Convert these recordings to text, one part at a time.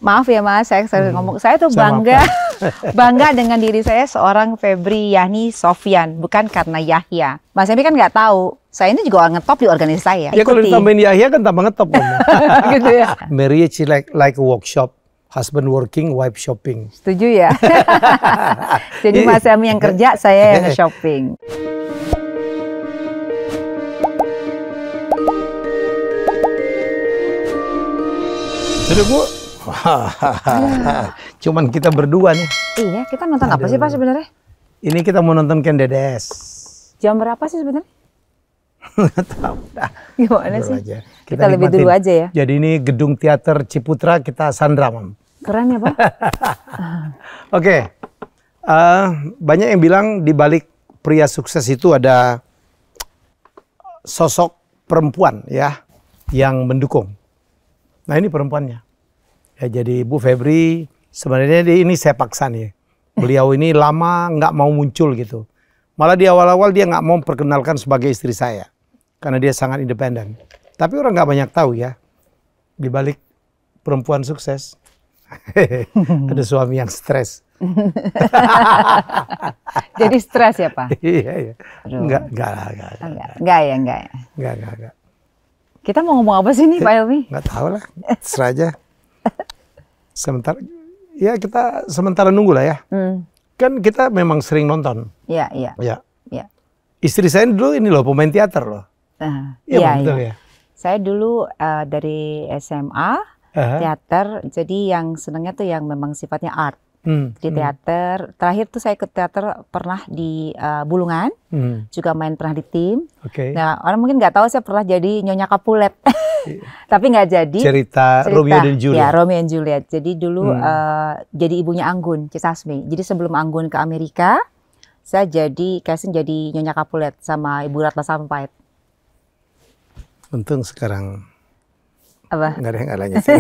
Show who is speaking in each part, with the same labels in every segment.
Speaker 1: Maaf ya Mas, saya sering ngomong, saya tuh bangga dengan diri saya seorang Febri Yani Sofyan, bukan karena Yahya. Mas Febri kan nggak tahu, saya ini juga ngetop di organisasi saya.
Speaker 2: Ya kalau ditambahin Yahya kan tambah ngetop.
Speaker 1: Gitu ya.
Speaker 2: Marriage like a workshop, husband working, wife shopping.
Speaker 1: Setuju ya? Jadi Mas Febri yang kerja, saya yang shopping.
Speaker 2: Jadi Bu, cuman kita berdua nih.
Speaker 1: Iya, kita nonton apa sih Pak sebenarnya?
Speaker 2: Ini kita mau nonton Ken Dedes.
Speaker 1: Jam berapa sih sebenarnya?
Speaker 2: Nggak tahu.
Speaker 1: Gimana sih?
Speaker 2: Aja.
Speaker 1: Kita lebih dulu aja ya.
Speaker 2: Jadi ini Gedung Teater Ciputra, kita sandra, Mam.
Speaker 1: Keren ya Pak?
Speaker 2: Oke. Banyak yang bilang di balik pria sukses itu ada sosok perempuan ya yang mendukung. Nah ini perempuannya. Ya, jadi Bu Febri sebenarnya ini saya paksa nih. Beliau ini lama nggak mau muncul gitu. Malah di awal-awal dia nggak mau perkenalkan sebagai istri saya. Karena dia sangat independen. Tapi orang nggak banyak tahu ya. Di balik perempuan sukses. Ada suami yang stres.
Speaker 1: Jadi stres ya Pak?
Speaker 2: Iya. Enggak.
Speaker 1: Kita mau ngomong apa sih nih Pak Helmi?
Speaker 2: Nggak tahu lah, terserah aja. Kita sementara nunggu lah ya. Kan kita memang sering nonton.
Speaker 1: Iya.
Speaker 2: Istri saya dulu ini loh pemain teater loh. Iya. Ya.
Speaker 1: Saya dulu dari SMA teater, jadi yang senangnya tuh yang memang sifatnya art. Di teater, terakhir tuh saya ke teater pernah di Bulungan, juga pernah di tim. Nah orang mungkin nggak tahu saya pernah jadi Nyonya Capulet, tapi nggak jadi. Cerita
Speaker 2: Romeo dan Juliet.
Speaker 1: Ya Romeo and Juliet. Jadi dulu jadi ibunya Anggun, Cisasmi. Jadi sebelum Anggun ke Amerika, saya jadi casting jadi Nyonya Capulet sama Ibu Ratna Sarumpait.
Speaker 2: Untung sekarang.
Speaker 1: Apa?
Speaker 2: Nggak ada yang lanjutin.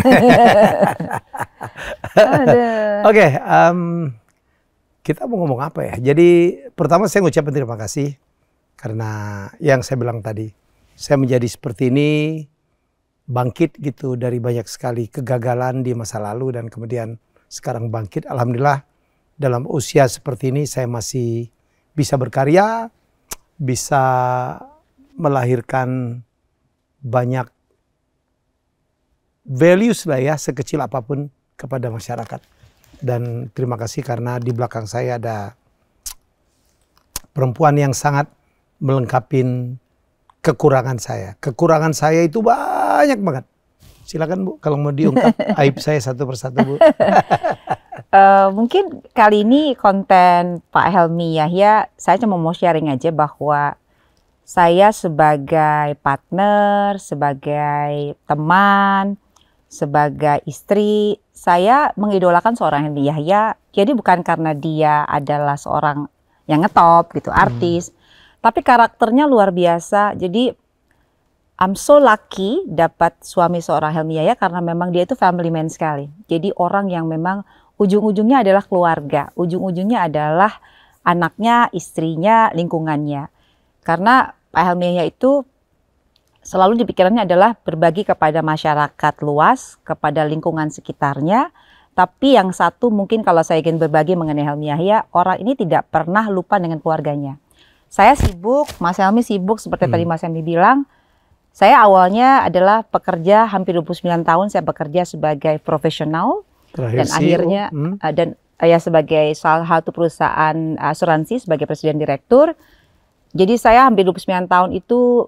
Speaker 2: Oke, kita mau ngomong apa ya? Jadi pertama saya ngucapin terima kasih karena yang saya bilang tadi, saya menjadi seperti ini bangkit gitu dari banyak sekali kegagalan di masa lalu dan kemudian sekarang bangkit. Alhamdulillah dalam usia seperti ini saya masih bisa berkarya, bisa melahirkan banyak values lah ya sekecil apapun kepada masyarakat. Dan terima kasih karena di belakang saya ada perempuan yang sangat melengkapi kekurangan saya. Kekurangan saya itu banyak banget. Silakan Bu kalau mau diungkap aib saya satu persatu Bu.
Speaker 1: Mungkin kali ini konten Pak Helmi Yahya saya cuma mau sharing aja bahwa saya sebagai partner, sebagai teman, sebagai istri, saya mengidolakan seorang Helmi Yahya. Jadi bukan karena dia adalah seorang yang ngetop gitu, artis. Tapi karakternya luar biasa. Jadi I'm so lucky dapat suami seorang Helmi Yahya karena memang dia itu family man sekali. Jadi orang yang memang ujung-ujungnya adalah keluarga. Ujung-ujungnya adalah anaknya, istrinya, lingkungannya. Karena Pak Helmi Yahya itu selalu di pikirannya adalah berbagi kepada masyarakat luas, kepada lingkungan sekitarnya. Tapi yang satu mungkin kalau saya ingin berbagi mengenai Helmi Yahya, orang ini tidak pernah lupa dengan keluarganya. Saya sibuk, Mas Helmi sibuk seperti tadi Mas Helmi bilang. Saya awalnya adalah pekerja hampir 29 tahun saya bekerja sebagai profesional. Dan akhirnya sebagai salah satu perusahaan asuransi sebagai presiden direktur. Jadi saya hampir 29 tahun itu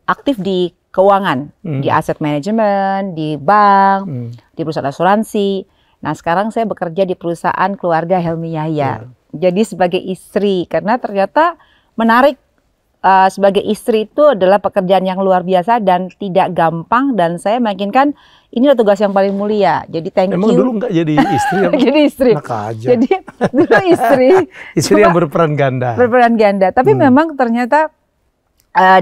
Speaker 1: aktif di keuangan, di asset management, di bank, di perusahaan asuransi. Nah sekarang saya bekerja di perusahaan keluarga Helmi Yahya. Jadi sebagai istri, karena ternyata menarik sebagai istri itu adalah pekerjaan yang luar biasa dan tidak gampang. Dan saya meyakinkan ini adalah tugas yang paling mulia. Jadi thank you.
Speaker 2: Emang dulu nggak jadi istri?
Speaker 1: Jadi istri. Jadi dulu istri.
Speaker 2: Istri yang berperan ganda.
Speaker 1: Berperan ganda. Tapi memang ternyata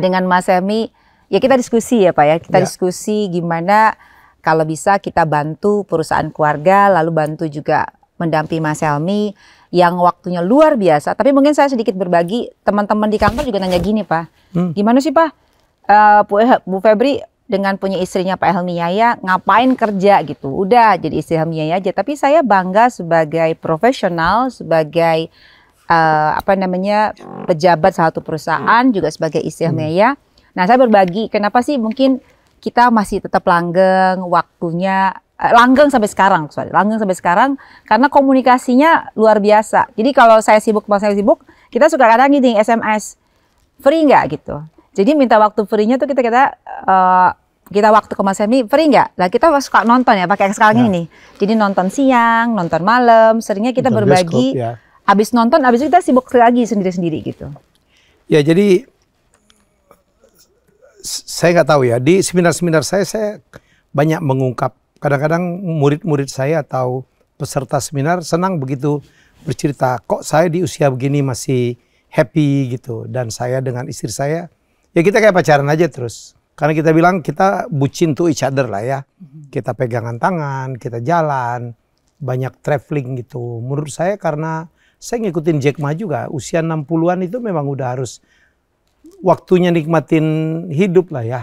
Speaker 1: dengan Mas Helmi, ya kita diskusi ya Pak ya. Kita diskusi gimana kalau bisa kita bantu perusahaan keluarga, lalu bantu juga mendampingi Mas Helmi yang waktunya luar biasa. Tapi mungkin saya sedikit berbagi, teman-teman di kantor juga nanya gini Pak. Gimana sih Pak, Bu Febri dengan punya istrinya Pak Helmi Yahya, ngapain kerja gitu. Udah jadi istri Helmi Yahya aja. Tapi saya bangga sebagai profesional, sebagai pejabat satu perusahaan, juga sebagai istri Helmi Yahya. Nah, saya berbagi. Kenapa sih mungkin kita masih tetap langgeng waktunya, langgeng sampai sekarang, karena komunikasinya luar biasa. Jadi kalau saya sibuk, kita suka kadang gini SMS, free nggak gitu. Jadi minta waktu free-nya tuh kita waktu ke Mas Helmi, free nggak? Nah kita suka nonton ya, pakai sekarang ini. Jadi nonton siang, nonton malam, seringnya kita nonton berbagi. Bioskop, ya. Habis nonton, habis itu kita sibuk lagi sendiri-sendiri gitu.
Speaker 2: Ya jadi saya nggak tahu ya, di seminar-seminar saya banyak mengungkap. Kadang-kadang murid-murid saya atau peserta seminar senang begitu bercerita, kok saya di usia begini masih happy gitu. Dan saya dengan istri saya, ya kita kayak pacaran aja terus. Karena kita bilang kita bucin to each other lah ya. Kita pegangan tangan, kita jalan, banyak traveling gitu. Menurut saya karena saya ngikutin Jack Ma juga, usia 60-an itu memang udah harus waktunya nikmatin hidup lah ya.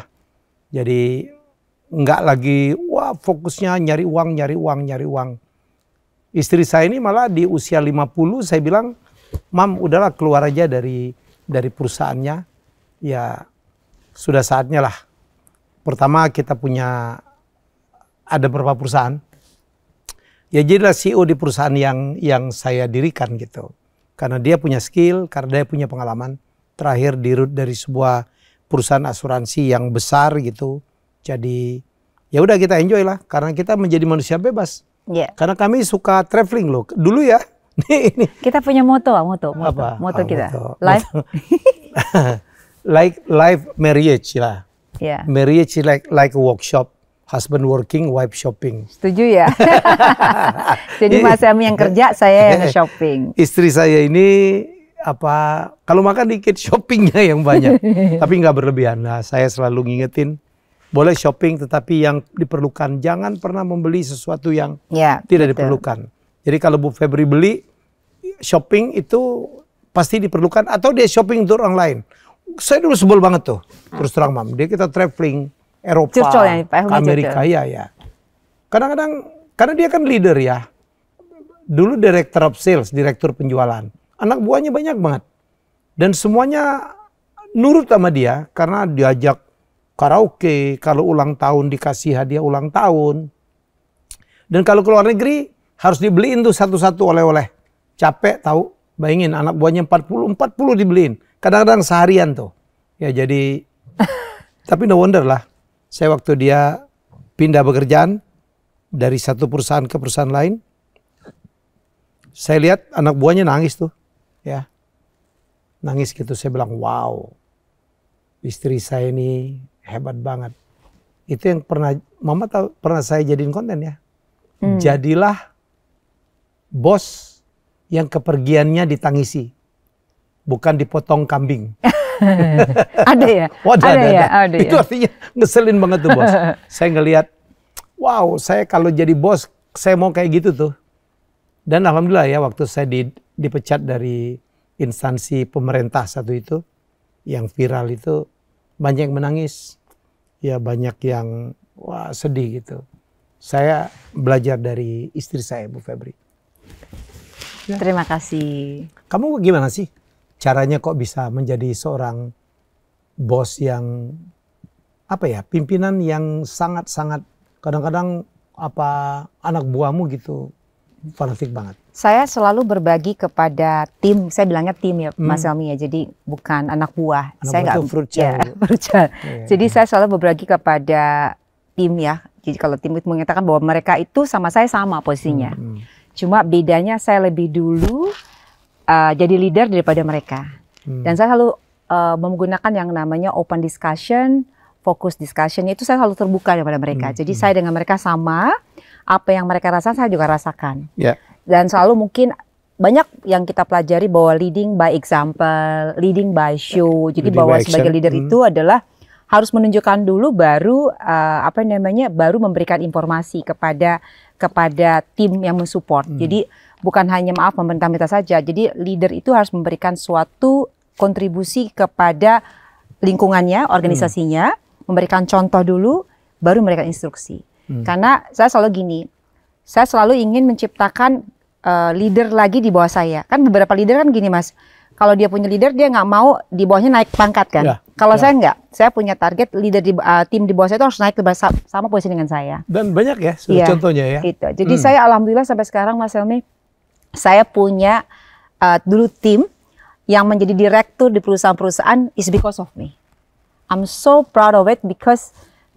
Speaker 2: Jadi nggak lagi wah fokusnya nyari uang. Istri saya ini malah di usia 50 saya bilang, Mam udahlah keluar aja dari perusahaannya. Ya sudah saatnya lah. Pertama kita ada beberapa perusahaan. Ya jadilah CEO di perusahaan yang saya dirikan gitu. Karena dia punya skill, karena dia punya pengalaman. Terakhir dirut dari sebuah perusahaan asuransi yang besar gitu. Jadi ya udah kita enjoy lah karena kita menjadi manusia bebas.
Speaker 1: Yeah.
Speaker 2: Karena kami suka traveling loh. Dulu ya. Ini.
Speaker 1: Kita punya moto kita. Life
Speaker 2: life marriage lah.
Speaker 1: Yeah.
Speaker 2: Marriage is like a workshop. Husband working, wife shopping.
Speaker 1: Setuju ya. Jadi Mas Helmi yang kerja, saya yang shopping.
Speaker 2: Istri saya ini kalau makan dikit shoppingnya yang banyak. Tapi nggak berlebihan. Nah, saya selalu ngingetin boleh shopping tetapi yang diperlukan. Jangan pernah membeli sesuatu yang tidak diperlukan. Jadi kalau Bu Febri beli, shopping itu pasti diperlukan atau dia shopping untuk orang lain. Saya dulu sebel banget tuh. Terus terang Mam, kita traveling Eropa, Amerika ya. Kadang-kadang karena dia kan leader ya. Dulu director of sales, direktur penjualan. Anak buahnya banyak banget. Dan semuanya nurut sama dia karena diajak karaoke, kalau ulang tahun dikasih hadiah ulang tahun. Dan kalau ke luar negeri harus dibeliin tuh satu-satu oleh-oleh. Capek tahu, bayangin anak buahnya 40 dibeliin. Kadang-kadang seharian tuh. Ya jadi, tapi no wonder lah. Saya waktu dia pindah pekerjaan dari satu perusahaan ke perusahaan lain, saya lihat anak buahnya nangis tuh. Ya, nangis gitu. Saya bilang, wow, istri saya ini hebat banget. Itu yang Mama tahu, pernah saya jadiin konten ya. Jadilah bos yang kepergiannya ditangisi, bukan dipotong kambing.
Speaker 1: Ada ya? Ada
Speaker 2: itu artinya ngeselin banget tuh bos. Saya ngelihat, wow, saya kalau jadi bos, saya mau kayak gitu tuh. Dan alhamdulillah ya waktu saya dipecat dari instansi pemerintah satu itu, yang viral itu, banyak yang menangis. Ya banyak yang wah sedih gitu. Saya belajar dari istri saya, Bu Febri. Ya.
Speaker 1: Terima kasih.
Speaker 2: Kamu gimana sih caranya kok bisa menjadi seorang bos yang pimpinan yang sangat-sangat kadang-kadang anak buahmu gitu fanatik banget.
Speaker 1: Saya selalu berbagi kepada tim, saya bilangnya tim ya Mas Helmi ya, jadi bukan anak buah. Saya nggak Jadi saya selalu berbagi kepada tim ya. Jadi kalau tim itu mengatakan bahwa mereka itu sama saya sama posisinya. Cuma bedanya saya lebih dulu jadi leader daripada mereka. Dan saya selalu menggunakan yang namanya open discussion, focus discussion, itu saya selalu terbuka kepada mereka. Jadi saya dengan mereka sama, apa yang mereka rasakan saya juga rasakan. Dan selalu mungkin banyak yang kita pelajari bahwa leading by example, leading by show. Jadi bahwa sebagai leader itu adalah harus menunjukkan dulu baru baru memberikan informasi kepada tim yang mensupport. Jadi bukan hanya pemerintah saja. Jadi leader itu harus memberikan suatu kontribusi kepada lingkungannya, organisasinya, memberikan contoh dulu, baru memberikan instruksi. Karena saya selalu gini, saya selalu ingin menciptakan leader lagi di bawah saya. Kan beberapa leader kan gini Mas, kalau dia punya leader dia nggak mau di bawahnya naik pangkat kan. Kalau saya nggak, saya punya target leader di tim di bawah saya itu harus naik sama posisi dengan saya.
Speaker 2: Dan banyak ya contohnya ya.
Speaker 1: Gitu. Jadi saya alhamdulillah sampai sekarang Mas Helmi, saya punya dulu tim yang menjadi direktur di perusahaan-perusahaan is because of me. I'm so proud of it because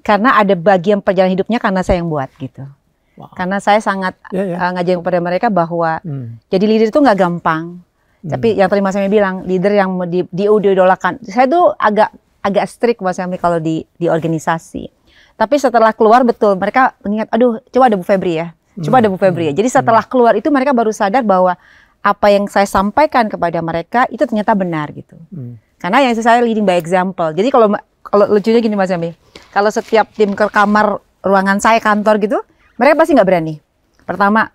Speaker 1: karena ada bagian perjalanan hidupnya karena saya yang buat gitu. Wow. Karena saya sangat ngajarin kepada mereka bahwa jadi leader itu nggak gampang. Tapi yang tadi Mas Helmi bilang, leader yang diidolakan. Saya tuh agak strict Mas Helmi kalau di organisasi. Tapi setelah keluar betul mereka mengingat, aduh coba ada Bu Febri ya. Coba ada Bu Febri ya. Jadi setelah keluar itu mereka baru sadar bahwa apa yang saya sampaikan kepada mereka itu ternyata benar gitu. Karena yang saya leading by example. Jadi kalau lucunya gini Mas Helmi, kalau setiap tim ke kamar ruangan saya kantor gitu, mereka pasti nggak berani. Pertama,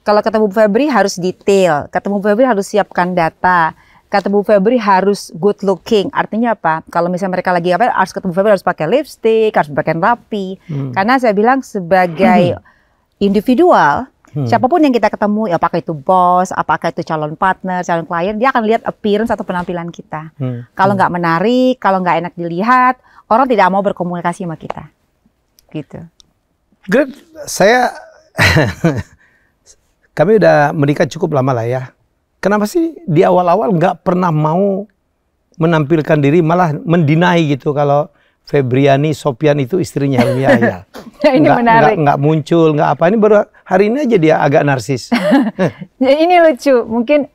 Speaker 1: kalau ketemu Bu Febri harus detail, ketemu Bu Febri harus siapkan data, ketemu Bu Febri harus good looking. Artinya apa? Kalau misalnya mereka lagi apa, harus ketemu Bu Febri harus pakai lipstick, harus pakai rapi. Karena saya bilang sebagai individual, siapapun yang kita ketemu, ya apakah itu bos, apakah itu calon partner, calon klien, dia akan lihat appearance atau penampilan kita. Kalau nggak menarik, kalau nggak enak dilihat, orang tidak mau berkomunikasi sama kita. Gitu.
Speaker 2: Great, kami udah menikah cukup lama lah ya. Kenapa sih di awal-awal nggak pernah mau menampilkan diri, malah mendinai gitu kalau Febriani Sofyan itu istrinya Helmiah ya.
Speaker 1: Ini menarik.
Speaker 2: Nggak muncul, nggak apa. Ini baru hari ini aja dia agak narsis.
Speaker 1: Ini lucu. Mungkin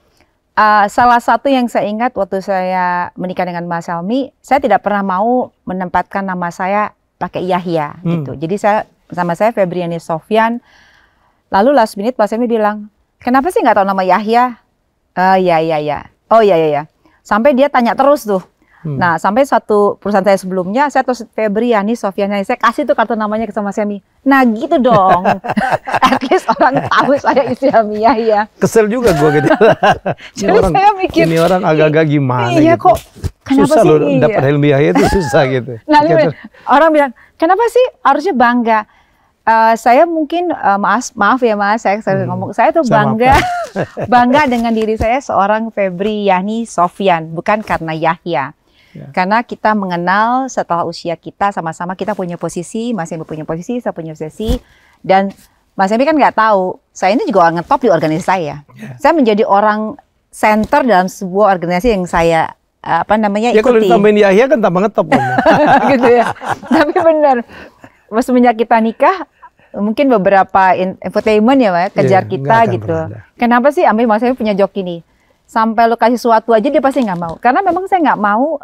Speaker 1: salah satu yang saya ingat waktu saya menikah dengan Mas Helmi, saya tidak pernah mau menempatkan nama saya pakai Yahya gitu. Jadi sama saya Febriani Sofyan. Lalu last minute Mas Helmi bilang, kenapa sih nggak tahu nama Yahya? Oh ya. Sampai dia tanya terus tuh. Nah, sampai satu perusahaan saya sebelumnya, saya terus Febriani Sofyan, saya kasih tuh kartu namanya ke sama Mas Helmi. Nah gitu dong. At least orang tahu saya istri Helmiah ya.
Speaker 2: Kesel juga gue gitu.
Speaker 1: Jadi saya mikir,
Speaker 2: ini orang agak-agak gimana
Speaker 1: iya,
Speaker 2: gitu.
Speaker 1: Kok kenapa
Speaker 2: susah
Speaker 1: sih
Speaker 2: loh dapat Helmiah itu susah gitu.
Speaker 1: Nah, orang bilang, kenapa sih harusnya bangga? Saya mungkin maaf ya Mas, saya ngomong, saya tuh bangga dengan diri saya seorang Febriani Sofyan, bukan karena Yahya. Karena kita mengenal setelah usia kita sama-sama kita punya posisi, Mas Helmi punya posisi, saya punya posisi, dan Mas Helmi kan nggak tahu, saya ini juga ngetop di organisasi saya. Saya menjadi orang center dalam sebuah organisasi yang saya ikuti.
Speaker 2: Kalau ditambahin Yahya kan tambah ngetop
Speaker 1: gitu ya. Tapi benar, semenjak kita nikah, mungkin beberapa infotainment ya Mas, kejar kita gitu. Kenapa sih Mas Helmi punya joki nih? Sampai lo kasih sesuatu aja dia pasti nggak mau. Karena memang saya nggak mau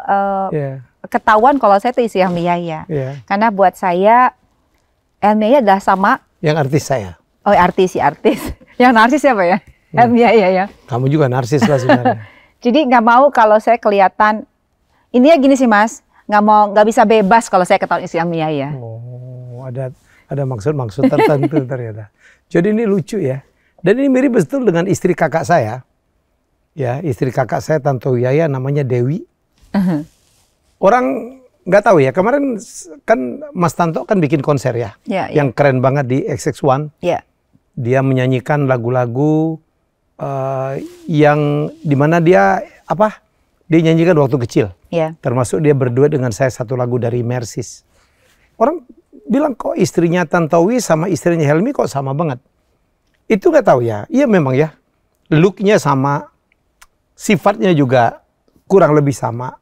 Speaker 1: ketahuan kalau saya itu istri Helmiah ya. Karena buat saya Helmiah adalah sama.
Speaker 2: Yang artis saya.
Speaker 1: Oh artis. Yang narsis siapa ya? Helmiah ya.
Speaker 2: Kamu juga narsis lah sebenarnya.
Speaker 1: Jadi nggak mau kalau saya kelihatan. Ininya gini sih Mas, nggak bisa bebas kalau saya ketahuan istri Helmiah ya.
Speaker 2: Oh ada maksud tertentu ternyata. Jadi ini lucu ya. Dan ini mirip betul dengan istri kakak saya. Ya, istri kakak saya Tante Yaya namanya Dewi. Orang nggak tahu ya, kemarin kan Mas Tanto kan bikin konser ya, yang keren banget di XX1. Dia menyanyikan lagu-lagu yang dimana dia nyanyikan waktu kecil. Termasuk dia berdua dengan saya satu lagu dari Mersis. Orang bilang kok istrinya Tantowi sama istrinya Helmi kok sama banget. Itu nggak tahu ya, iya memang ya, looknya sama. Sifatnya juga kurang lebih sama.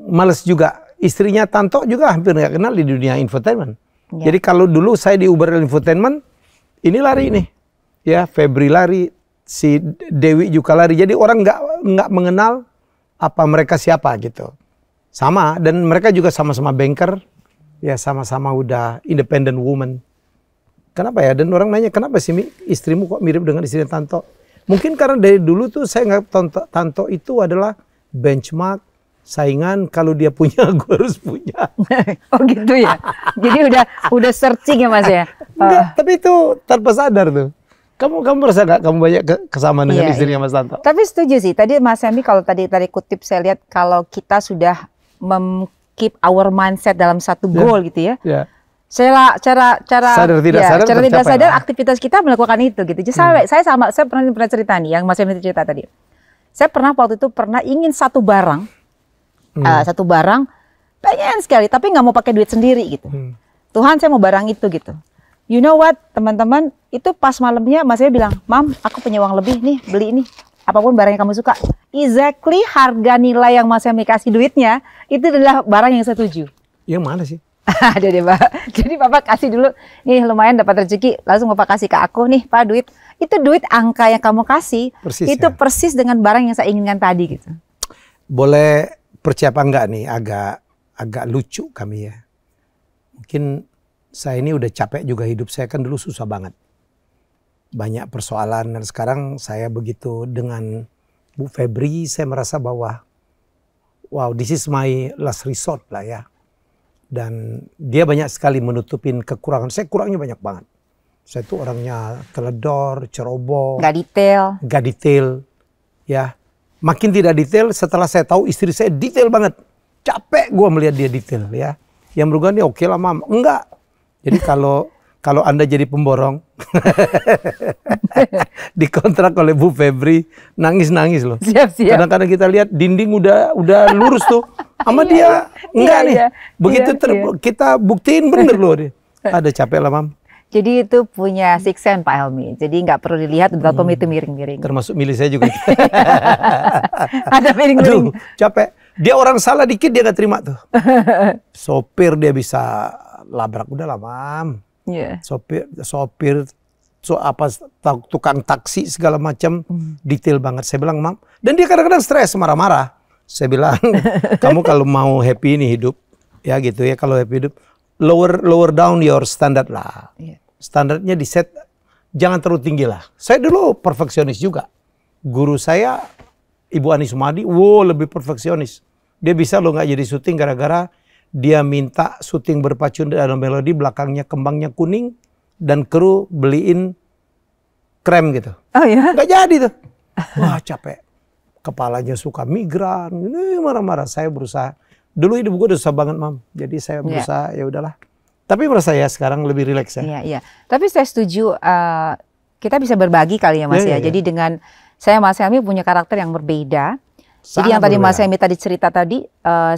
Speaker 2: Males juga. Istrinya Tanto juga hampir nggak kenal di dunia infotainment. Jadi kalau dulu saya di Uber Infotainment, ini lari nih. Ya, Febri lari, si Dewi juga lari. Jadi orang nggak mengenal apa mereka siapa gitu. Sama, dan mereka juga sama-sama banker. Ya, sama-sama udah independent woman. Kenapa ya? Dan orang nanya, kenapa sih istrimu kok mirip dengan istrinya Tanto? Mungkin karena dari dulu tuh saya nggak Tanto itu adalah benchmark saingan, kalau dia punya gue harus punya.
Speaker 1: Oh gitu ya. Jadi udah searching ya Mas ya.
Speaker 2: Enggak, tapi itu tanpa sadar tuh. Kamu merasa nggak kamu banyak kesamaan dengan istrinya Mas Tanto?
Speaker 1: Tapi setuju sih. Tadi Mas Helmi kalau tadi kutip saya lihat kalau kita sudah keep our mindset dalam satu goal gitu ya.
Speaker 2: Ya.
Speaker 1: Cara
Speaker 2: Sadar tidak sadar
Speaker 1: cara tidak
Speaker 2: tercapai
Speaker 1: sadar
Speaker 2: lah.
Speaker 1: aktivitas kita melakukan itu gitu. Jadi saya pernah cerita nih yang Mas Emil cerita tadi. Saya pernah waktu itu ingin satu barang pengen sekali tapi nggak mau pakai duit sendiri gitu. Tuhan saya mau barang itu gitu. You know what teman-teman, itu pas malamnya Mas Emil bilang, "Mam, aku punya uang lebih nih, beli ini. Apapun barang yang kamu suka." Exactly harga nilai yang Mas Emil kasih duitnya itu adalah barang yang saya tuju.
Speaker 2: Yang mana sih?
Speaker 1: Ada deh Pak. Jadi Bapak kasih dulu, nih lumayan dapat rezeki, langsung Bapak kasih ke aku nih Pak duit. Itu duit angka yang kamu kasih,
Speaker 2: persis,
Speaker 1: itu
Speaker 2: ya?
Speaker 1: persis dengan barang yang saya inginkan tadi gitu.
Speaker 2: Boleh percaya apa enggak nih, agak lucu kami ya. Mungkin saya ini udah capek juga hidup saya kan dulu susah banget. Banyak persoalan dan sekarang saya begitu dengan Bu Febri saya merasa bahwa wow this is my last resort lah ya. Dan dia banyak sekali menutupin kekurangan. Saya kurangnya banyak banget. Saya tuh orangnya teledor, ceroboh.
Speaker 1: Gak detail.
Speaker 2: Gak detail. Ya. Makin tidak detail setelah saya tahu istri saya detail banget. Capek gue melihat dia detail ya. Yang merugikan dia oke lah Mam. Enggak. Jadi kalau Anda jadi pemborong. Dikontrak oleh Bu Febri. Nangis-nangis loh.
Speaker 1: Siap-siap.
Speaker 2: Kadang-kadang kita lihat dinding udah lurus tuh. Sama dia enggak nih. Begitu kita buktiin bener loh dia. Ada capek lah Mam.
Speaker 1: Jadi itu punya six sense Pak Helmy. Jadi nggak perlu dilihat betapa itu miring-miring.
Speaker 2: Termasuk milih saya juga.
Speaker 1: Ada miring-miring.
Speaker 2: Aduh, capek. Dia orang salah dikit dia nggak terima tuh. Sopir dia bisa labrak udah lah Mam.
Speaker 1: Yeah.
Speaker 2: Sopir tukang taksi segala macam detail banget. Saya bilang Mam. Dan dia kadang-kadang stres marah-marah. Saya bilang, kamu kalau mau happy ini hidup, ya gitu ya, kalau happy hidup, lower down your standard lah. Yeah. Standarnya di set, jangan terlalu tinggi lah. Saya dulu perfeksionis juga. Guru saya, Ibu Ani Sumadi, lebih perfeksionis. Dia bisa loh nggak jadi syuting gara-gara dia minta syuting berpacu dalam melodi, belakangnya kembangnya kuning, dan kru beliin krem gitu.
Speaker 1: Oh ya?
Speaker 2: Nggak jadi tuh. Wah capek. Kepalanya suka migran, ini marah-marah. Saya berusaha. Dulu hidup gue udah susah banget Mam. Jadi saya berusaha ya udahlah. Tapi menurut saya sekarang lebih rileks ya.
Speaker 1: Iya. Tapi saya setuju kita bisa berbagi kali ya Mas ya. Jadi dengan saya Mas Helmy punya karakter yang berbeda. Jadi yang tadi Mas Helmy tadi cerita tadi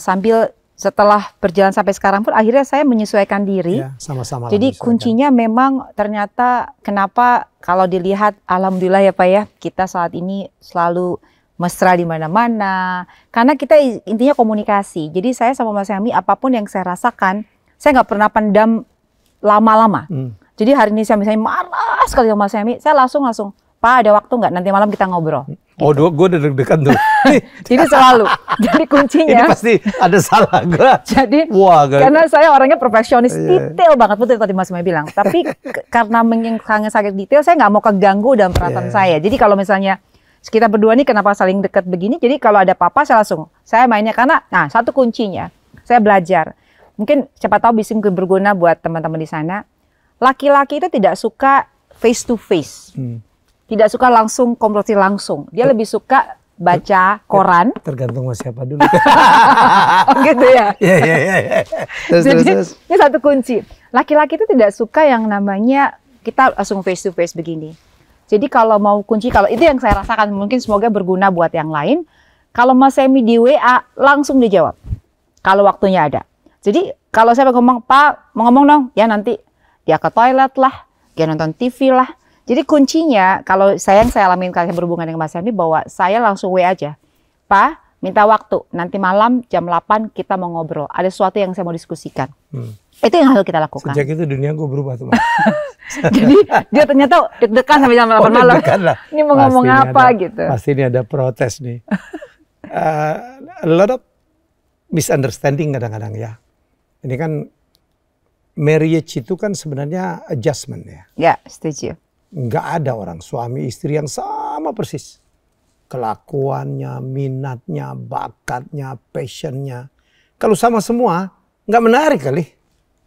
Speaker 1: sambil setelah berjalan sampai sekarang pun akhirnya saya menyesuaikan diri.
Speaker 2: Ya, sama-sama.
Speaker 1: Jadi kuncinya memang ternyata kenapa kalau dilihat alhamdulillah ya Pak ya, kita saat ini selalu mesra di mana-mana, karena kita intinya komunikasi. Jadi saya sama Mas Helmy apapun yang saya rasakan, saya nggak pernah pendam lama-lama. Jadi hari ini saya misalnya marah sekali sama Mas Helmy, saya langsung Pak ada waktu nggak nanti malam kita ngobrol.
Speaker 2: Oh gitu. Gue udah deg-degan tuh.
Speaker 1: Jadi selalu. Jadi kuncinya.
Speaker 2: Ini pasti ada salah gue.
Speaker 1: Jadi karena saya orangnya perfeksionis, detail banget betul tadi Mas Helmy bilang. Tapi karena sangat detail, saya nggak mau keganggu dalam perasaan saya. Jadi kalau misalnya kita berdua nih kenapa saling dekat begini, jadi kalau ada apa-apa saya mainnya karena, satu kuncinya, saya belajar. Mungkin siapa tahu bisa berguna buat teman-teman di sana. Laki-laki itu tidak suka face to face. Tidak suka langsung konfrontasi langsung. Dia lebih suka baca koran.
Speaker 2: Tergantung sama siapa dulu.
Speaker 1: Oh gitu ya?
Speaker 2: Iya.
Speaker 1: Terus. Ini satu kunci. Laki-laki itu tidak suka yang namanya kita langsung face to face begini. Jadi kalau mau kunci, kalau itu yang saya rasakan, mungkin semoga berguna buat yang lain. Kalau Mas Helmy di WA, langsung dijawab. Kalau waktunya ada. Jadi kalau saya ngomong, Pak, mau ngomong dong, ya nanti dia ke toilet lah, dia nonton TV lah. Jadi kuncinya, kalau saya alamin kalau saya berhubungan dengan Mas Helmy, bahwa saya langsung WA aja. Pak, minta waktu, nanti malam jam 8 kita mau ngobrol. Ada sesuatu yang saya mau diskusikan. Itu yang harus kita lakukan.
Speaker 2: Sejak itu dunia gue berubah tuh.
Speaker 1: Jadi dia ternyata deg-degan sampai jam 8 malam. Ini mau ngomong apa gitu.
Speaker 2: Pasti ini ada protes nih. A lot of misunderstanding kadang-kadang ya. Ini kan marriage itu kan sebenarnya adjustment ya.
Speaker 1: Ya, setuju.
Speaker 2: Nggak ada orang suami istri yang sama persis. Kelakuannya, minatnya, bakatnya, passionnya. Kalau sama semua, nggak menarik kali.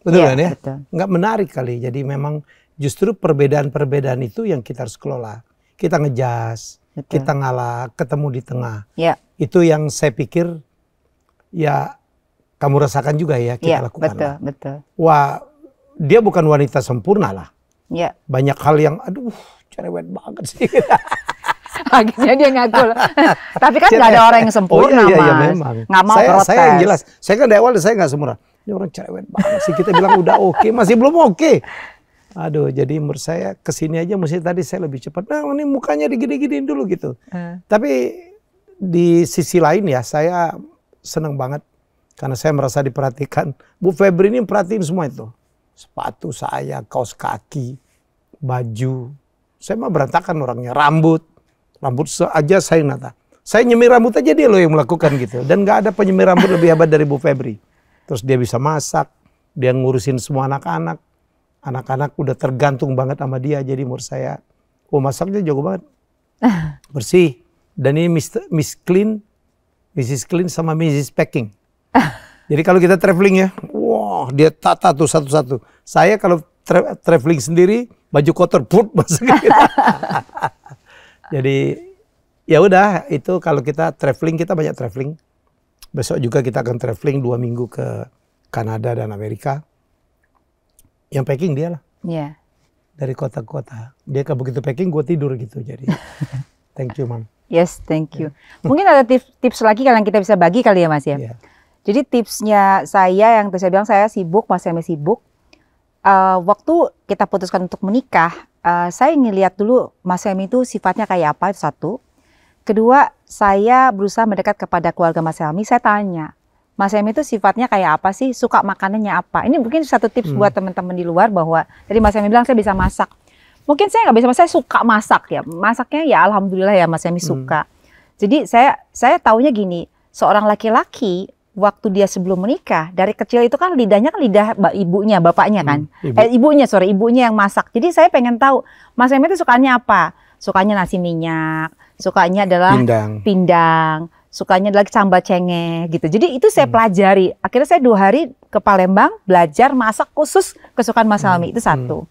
Speaker 2: Betul kan ya?
Speaker 1: Betul.
Speaker 2: Nggak menarik kali. Jadi memang justru perbedaan-perbedaan itu yang kita harus kelola. Kita ngejas, kita ngalah, ketemu di tengah.
Speaker 1: Ya.
Speaker 2: Itu yang saya pikir ya kamu rasakan juga ya, kita lakukan.
Speaker 1: Betul, betul.
Speaker 2: Wah, dia bukan wanita sempurna lah.
Speaker 1: Iya.
Speaker 2: Banyak hal yang, aduh, cerewet banget sih.
Speaker 1: Akhirnya dia ngaku. Tapi kan nggak ada orang yang sempurna,
Speaker 2: iya,
Speaker 1: Mas.
Speaker 2: memang.
Speaker 1: Nggak mau protes.
Speaker 2: Saya yang jelas. Saya kan dari awal saya nggak sempurna. Ini orang cerewet banget sih. Kita bilang udah oke, masih belum oke. Aduh, jadi menurut saya kesini aja mesti tadi saya lebih cepat. Nah, ini mukanya digede-gedein dulu gitu. Tapi di sisi lain ya, saya senang banget karena saya merasa diperhatikan. Bu Febri ini perhatiin semua itu. Sepatu saya, kaos kaki, baju. Saya mah berantakan orangnya. Rambut aja saya nata. Saya nyemir rambut aja dia loh yang melakukan gitu. Dan nggak ada penyemir rambut lebih hebat dari Bu Febri. Terus dia bisa masak, dia ngurusin semua anak-anak. Anak-anak udah tergantung banget sama dia. Jadi menurut saya, masaknya jago banget. Bersih. Dan ini Miss Clean, Mrs. Clean sama Mrs. Packing. Jadi kalau kita traveling ya, wah dia tata tuh satu-satu. Saya kalau traveling sendiri, baju kotor, put masuk gitu. Jadi ya udah itu kalau kita traveling, kita banyak traveling. Besok juga kita akan traveling 2 minggu ke Kanada dan Amerika. Yang packing dia lah.
Speaker 1: Iya.
Speaker 2: Dari kota ke kota. Dia kalau begitu packing, gue tidur gitu. Jadi thank you, Mam.
Speaker 1: Yes, thank you. Mungkin ada tips lagi yang kita bisa bagi kali ya, Mas ya.
Speaker 2: Yeah.
Speaker 1: Jadi tipsnya saya yang tadi saya bilang saya sibuk, Mas Helmy sibuk. Waktu kita putuskan untuk menikah, saya ngeliat dulu Mas Helmy itu sifatnya kayak apa, itu satu. Kedua, saya berusaha mendekat kepada keluarga Mas Helmy. Saya tanya, Mas Helmy itu sifatnya kayak apa sih? Suka makanannya apa? Ini mungkin satu tips buat teman-teman di luar bahwa tadi Mas Helmy bilang saya bisa masak. Mungkin saya nggak bisa, saya suka masak ya. Masaknya ya alhamdulillah ya Mas Helmy suka. Jadi saya taunya gini, seorang laki-laki waktu dia sebelum menikah, dari kecil itu kan lidahnya kan lidah ibunya, bapaknya kan. Ibunya yang masak. Jadi saya pengen tahu, Mas Helmy itu sukanya apa? Sukanya nasi minyak, sukanya adalah pindang, sukanya adalah sambal cengeh gitu. Jadi itu saya pelajari. Akhirnya saya 2 hari ke Palembang belajar masak khusus kesukaan Mas Helmy, itu satu.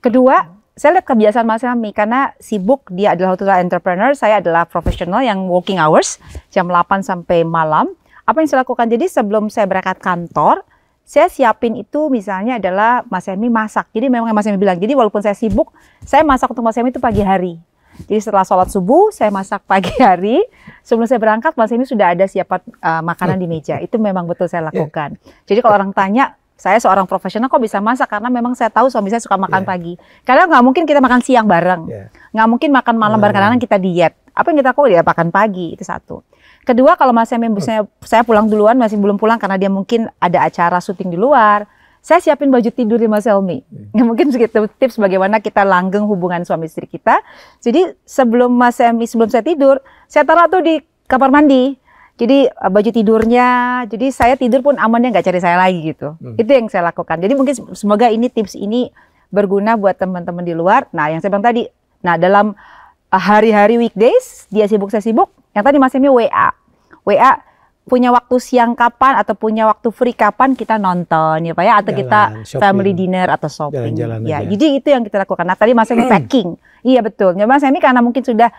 Speaker 1: Kedua, saya lihat kebiasaan Mas Helmy karena sibuk, dia adalah total entrepreneur, saya adalah profesional yang working hours jam 8 sampai malam. Apa yang saya lakukan? Jadi sebelum saya berangkat kantor, saya siapin itu misalnya adalah Mas Helmy masak. Jadi memang Mas Helmy bilang, jadi walaupun saya sibuk, saya masak untuk Mas Helmy itu pagi hari. Jadi setelah sholat subuh, saya masak pagi hari. Sebelum saya berangkat, Mas Helmy sudah ada siapkan makanan di meja. Itu memang betul saya lakukan. Jadi kalau orang tanya, saya seorang profesional kok bisa masak? Karena memang saya tahu suami saya suka makan pagi. Karena nggak mungkin kita makan siang bareng. Nggak mungkin makan malam bareng, karena kita diet. Apa yang kita lakukan? Dia makan pagi, itu satu. Kedua, kalau Mas Helmy saya pulang duluan, masih belum pulang karena dia mungkin ada acara syuting di luar, saya siapin baju tidur di Mas Helmy. Mungkin segitu tips bagaimana kita langgeng hubungan suami istri kita. Jadi sebelum Mas Helmy, sebelum saya tidur, saya taruh tuh di kamar mandi. Jadi baju tidurnya, jadi saya tidur pun amannya nggak cari saya lagi gitu. Itu yang saya lakukan. Jadi mungkin semoga ini tips ini berguna buat teman-teman di luar. Nah yang saya bilang tadi, nah dalam hari-hari weekdays, dia sibuk, saya sibuk. Yang tadi Mas Helmy WA punya waktu siang kapan atau punya waktu free kapan kita nonton ya Pak ya, atau kita family dinner atau shopping. Ya, jadi itu yang kita lakukan. Nah tadi Mas Helmy packing, iya betul. Ya, Mas Helmy karena mungkin sudah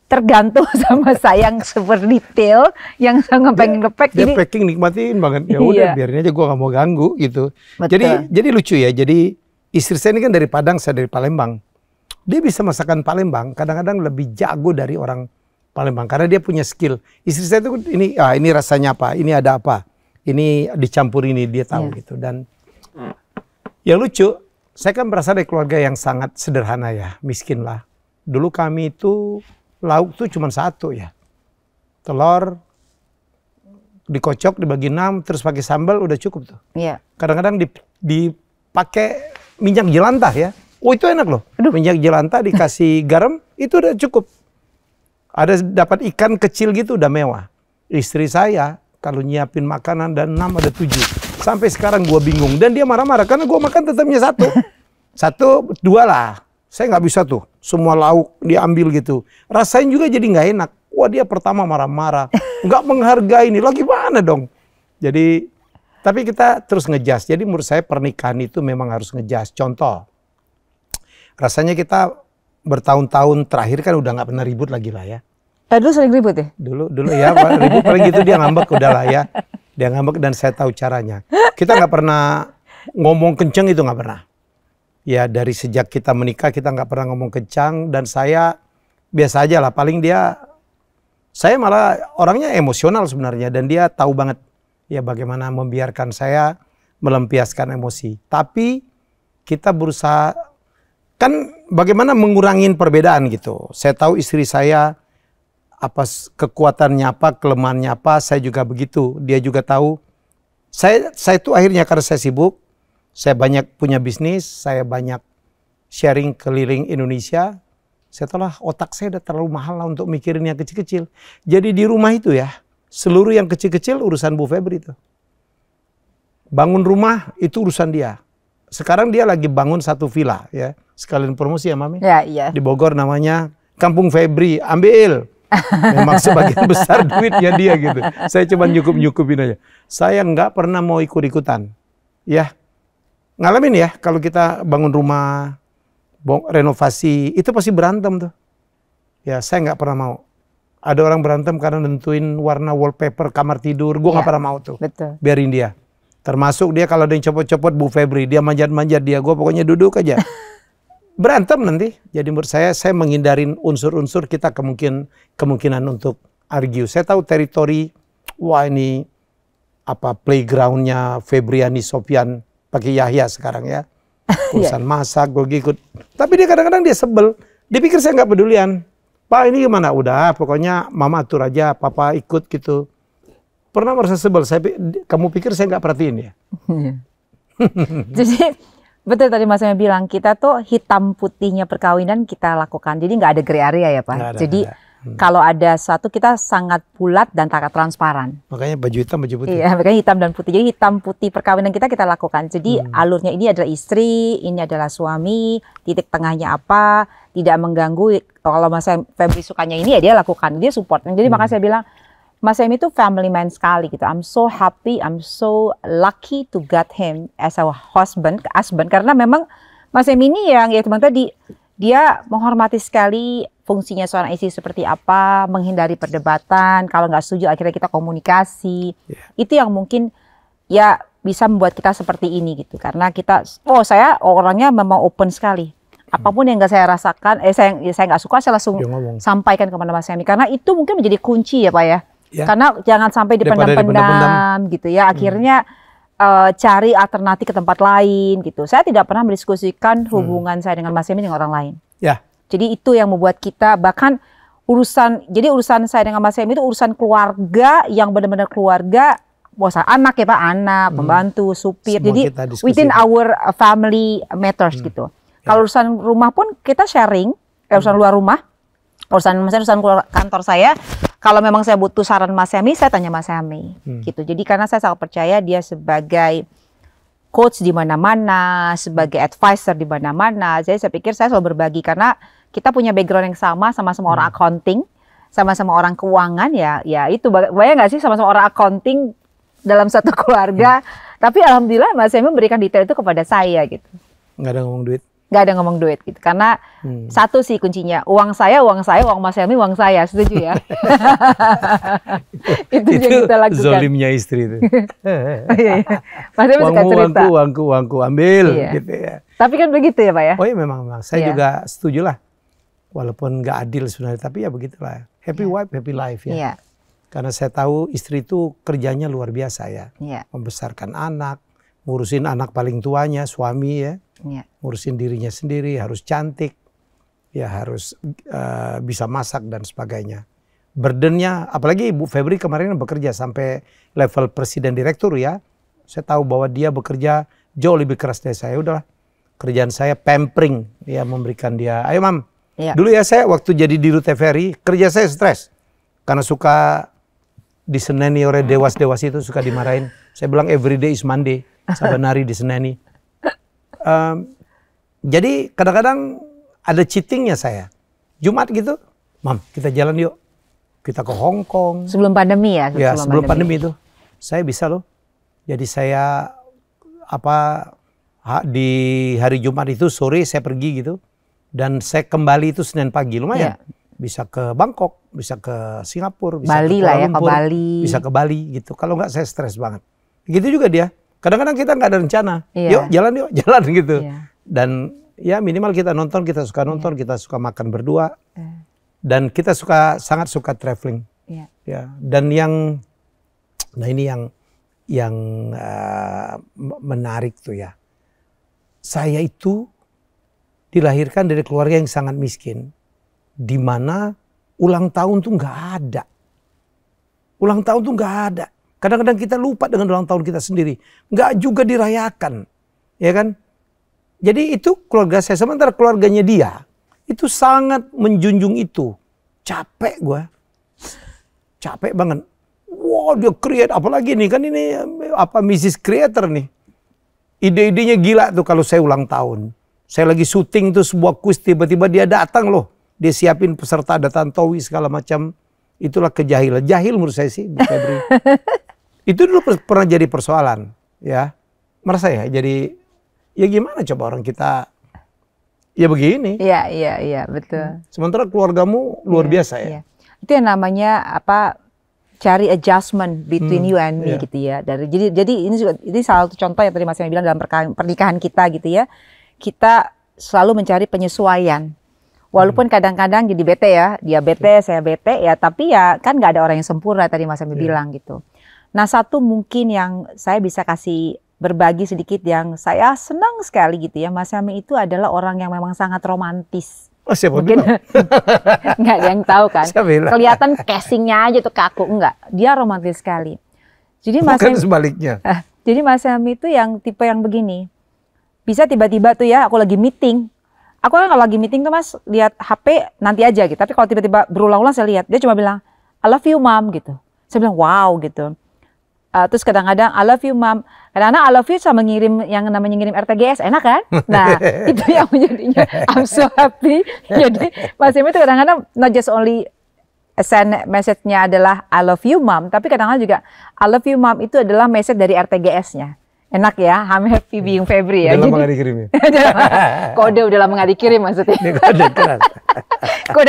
Speaker 1: tergantung sama saya yang super detail, yang sangat pengen nge-pack.
Speaker 2: Dia packing nikmatin banget. Ya udah biarin aja, gue gak mau ganggu gitu. Jadi lucu ya. Jadi istri saya ini kan dari Padang, saya dari Palembang. Dia bisa masakan Palembang, kadang-kadang lebih jago dari orang Palembang karena dia punya skill. Istri saya itu ini rasanya apa, ini ada apa, ini dicampur ini, dia tahu gitu. Dan yang lucu, saya kan berasal dari keluarga yang sangat sederhana ya, miskin lah. Dulu kami itu lauk tuh cuma satu ya, telur dikocok dibagi 6 terus pakai sambal udah cukup tuh. Kadang-kadang dipakai minyak jelantah ya. Oh itu enak loh. Minyak jelantah dikasih garam itu udah cukup. Ada dapat ikan kecil gitu udah mewah. Istri saya kalau nyiapin makanan dan 6 ada 7. Sampai sekarang gua bingung dan dia marah-marah karena gua makan tetapnya 1. 1, 2 lah. Saya nggak bisa tuh semua lauk diambil gitu. Rasain juga jadi nggak enak. Wah dia pertama marah-marah, nggak menghargai ini. Lagi mana dong? Jadi tapi kita terus ngejas. Jadi menurut saya pernikahan itu memang harus ngejas. Contoh, rasanya kita bertahun-tahun terakhir kan udah nggak pernah ribut lagi lah ya.
Speaker 1: Dulu sering ribut ya?
Speaker 2: Dulu ya ribut paling gitu dia ngambek udah lah ya. Dia ngambek dan saya tahu caranya. Kita nggak pernah ngomong kenceng, itu nggak pernah. Ya dari sejak kita menikah kita nggak pernah ngomong kencang, dan saya biasa aja lah. Paling saya malah orangnya emosional sebenarnya, dan dia tahu banget ya bagaimana membiarkan saya melampiaskan emosi. Tapi kita berusaha kan bagaimana mengurangin perbedaan gitu. Saya tahu istri saya apa kekuatannya apa, kelemahannya apa, saya juga begitu. Dia juga tahu. Saya itu akhirnya karena saya sibuk, saya banyak punya bisnis, saya banyak sharing keliling Indonesia. Saya tahu lah otak saya udah terlalu mahal lah untuk mikirin yang kecil-kecil. Jadi di rumah itu ya, seluruh yang kecil-kecil urusan Bu Febri itu. Bangun rumah itu urusan dia. Sekarang dia lagi bangun satu villa ya. Sekalian promosi ya Mami.
Speaker 1: Ya, iya.
Speaker 2: Di Bogor namanya Kampung Febri, ambil. Memang sebagian besar duitnya dia gitu. Saya cuma nyukup-nyukupin aja. Saya nggak pernah mau ikut-ikutan. Ya, ngalamin ya kalau kita bangun rumah, renovasi, itu pasti berantem tuh. Ya, saya nggak pernah mau. Ada orang berantem karena nentuin warna wallpaper kamar tidur. Gue nggak pernah mau tuh.
Speaker 1: Betul.
Speaker 2: Biarin dia. Termasuk dia kalau ada yang copot-copot Bu Febri, dia manjat-manjat dia. Gue pokoknya duduk aja. Berantem nanti. Jadi menurut saya menghindarin unsur-unsur kita kemungkinan untuk argue. Saya tahu teritori, wah ini apa playgroundnya Febriani Sofyan pakai Yahya sekarang ya. Urusan masak, gue ikut. Tapi dia kadang-kadang dia sebel. Dia pikir saya nggak pedulian. Pak ini gimana? Udah pokoknya mama atur aja, papa ikut gitu. Pernah merasa sebel. Kamu pikir saya nggak perhatiin ya?
Speaker 1: Jadi betul tadi Mas Emi bilang, kita tuh hitam putihnya perkawinan kita lakukan. Jadi nggak ada gray area ya Pak. Jadi kalau ada satu kita sangat bulat dan transparan.
Speaker 2: Makanya baju hitam, baju putih.
Speaker 1: Iya, makanya hitam dan putih. Jadi hitam putih perkawinan kita lakukan. Jadi alurnya ini adalah istri, ini adalah suami, titik tengahnya apa, tidak mengganggu. Kalau Mas Febri sukanya ini ya dia lakukan, dia support. Jadi makanya saya bilang, Mas Emi itu family man sekali gitu. I'm so happy, I'm so lucky to get him as a husband karena memang Mas Emi ini yang ya teman tadi, dia menghormati sekali fungsinya seorang istri seperti apa, menghindari perdebatan, kalau nggak setuju akhirnya kita komunikasi. Itu yang mungkin ya bisa membuat kita seperti ini gitu. Karena kita, saya orangnya memang open sekali. Apapun yang nggak saya rasakan, saya nggak suka, saya langsung sampaikan kepada Mas Emi. Karena itu mungkin menjadi kunci ya Pak ya. Karena jangan sampai dipendam-pendam gitu ya. Akhirnya cari alternatif ke tempat lain gitu. Saya tidak pernah mendiskusikan hubungan saya dengan Mas Emi dengan orang lain. Ya. Jadi itu yang membuat kita bahkan urusan saya dengan Mas Emi itu urusan keluarga yang benar-benar keluarga. Bosan anak ya Pak, anak, pembantu, supir. Semua jadi within our family matters gitu. Kalau urusan rumah pun kita sharing, urusan luar rumah, urusan kantor saya. Kalau memang saya butuh saran Mas Emi, saya tanya Mas Emi, gitu. Jadi karena saya sangat percaya dia sebagai coach di mana-mana, sebagai advisor di mana-mana. Jadi saya pikir saya selalu berbagi karena kita punya background yang sama-sama orang accounting, sama-sama orang keuangan ya itu bayang nggak sih sama-sama orang accounting dalam satu keluarga. Tapi alhamdulillah Mas Emi memberikan detail itu kepada saya gitu.
Speaker 2: Nggak ada ngomong duit.
Speaker 1: Nggak ada ngomong duit gitu karena satu sih kuncinya uang saya uang Mas Emi uang saya, setuju ya. itu yang kita lakukan.
Speaker 2: Zolimnya istri itu.
Speaker 1: Mas Emi suka cerita.
Speaker 2: Uangku ambil gitu ya.
Speaker 1: Tapi kan begitu ya Pak ya.
Speaker 2: Oh iya memang saya juga setuju lah, walaupun nggak adil sebenarnya, tapi ya begitulah. Happy wife happy life ya. Karena saya tahu istri itu kerjanya luar biasa ya. Membesarkan anak, ngurusin anak paling tuanya, suami ya. Ngurusin dirinya sendiri, harus cantik, ya harus bisa masak dan sebagainya. Burdennya, apalagi Bu Febri kemarin bekerja sampai level presiden direktur ya. Saya tahu bahwa dia bekerja jauh lebih keras dari saya. Udahlah, kerjaan saya pampering, ya memberikan dia. Ayo Mam, dulu ya saya waktu jadi di Rute Ferry, kerja saya stres. Karena suka diseneni oleh dewas-dewas itu, suka dimarahin. Saya bilang every day is Monday, sabanari diseneni. Jadi kadang-kadang ada cheatingnya saya. Jumat gitu, Mam kita jalan yuk. Kita ke Hong Kong.
Speaker 1: Sebelum pandemi ya?
Speaker 2: Sebelum pandemi itu. Saya bisa loh. Jadi saya di hari Jumat itu sore saya pergi gitu. Dan saya kembali itu Senin pagi, lumayan. bisa ke Bangkok, bisa ke Singapura, bisa
Speaker 1: Bali
Speaker 2: ke
Speaker 1: lah
Speaker 2: Kuala
Speaker 1: ya, ke
Speaker 2: Lumpur,
Speaker 1: Bali.
Speaker 2: bisa ke Bali gitu. Kalau nggak saya stres banget. Gitu juga dia. Kadang-kadang kita nggak ada rencana.
Speaker 1: Iya.
Speaker 2: Yuk jalan gitu.
Speaker 1: Iya.
Speaker 2: Dan ya minimal kita nonton, kita suka nonton, kita suka makan berdua. Dan kita sangat suka traveling.
Speaker 1: Iya.
Speaker 2: Ya. Dan nah ini yang menarik tuh ya. Saya itu dilahirkan dari keluarga yang sangat miskin, di mana ulang tahun tuh nggak ada. Ulang tahun tuh nggak ada. Kadang-kadang kita lupa dengan ulang tahun kita sendiri. Nggak juga dirayakan, ya kan? Jadi itu keluarga saya. Sementara keluarganya dia itu sangat menjunjung itu. Capek gue, capek banget. Wow, dia create apalagi nih kan ini Mrs. Creator nih. Ide-idenya gila tuh kalau saya ulang tahun. Saya lagi syuting tuh sebuah kuis, tiba-tiba dia datang loh. Dia siapin peserta, ada Tantowi segala macam. Itulah kejahilan. Jahil menurut saya sih, Bu Febri. Itu dulu pernah jadi persoalan, ya. Merasa ya, jadi ya gimana coba orang kita ya begini.
Speaker 1: Iya, betul.
Speaker 2: Sementara keluargamu luar biasa ya.
Speaker 1: Iya. Itu yang namanya cari adjustment between you and me gitu ya. Jadi ini salah satu contoh yang tadi Mas Yami bilang dalam pernikahan kita gitu ya. Kita selalu mencari penyesuaian. Walaupun kadang-kadang jadi bete ya, dia bete, saya bete ya, tapi ya kan nggak ada orang yang sempurna tadi Mas Yami bilang gitu. Nah, satu mungkin yang saya bisa kasih berbagi sedikit yang saya senang sekali gitu ya, Mas Yami itu adalah orang yang memang sangat romantis.
Speaker 2: Oh, siapa
Speaker 1: mungkin nggak ada yang tahu kan. Kelihatan casingnya aja tuh kaku, enggak. Dia romantis sekali. Jadi Mas
Speaker 2: Yami, sebaliknya.
Speaker 1: Jadi Mas Yami itu yang tipe yang begini. Bisa tiba-tiba tuh ya, aku lagi meeting. Aku kan kalau lagi meeting tuh Mas lihat HP nanti aja gitu. Tapi kalau tiba-tiba berulang-ulang saya lihat, dia cuma bilang I love you mom gitu. Saya bilang wow gitu. Terus kadang-kadang I love you mom. Kadang-kadang I love you sama ngirim yang namanya ngirim RTGS, enak kan? Nah itu yang menjadinya I'm so happy. Jadi Mas Yami itu kadang-kadang not just only send message-nya adalah I love you mom, tapi kadang-kadang juga I love you mom itu adalah message dari RTGS-nya. Enak ya, I'm happy being Febri ya.
Speaker 2: Udah lama nggak dikirim ya?
Speaker 1: Kode udah lama nggak dikirim maksudnya.
Speaker 2: Kode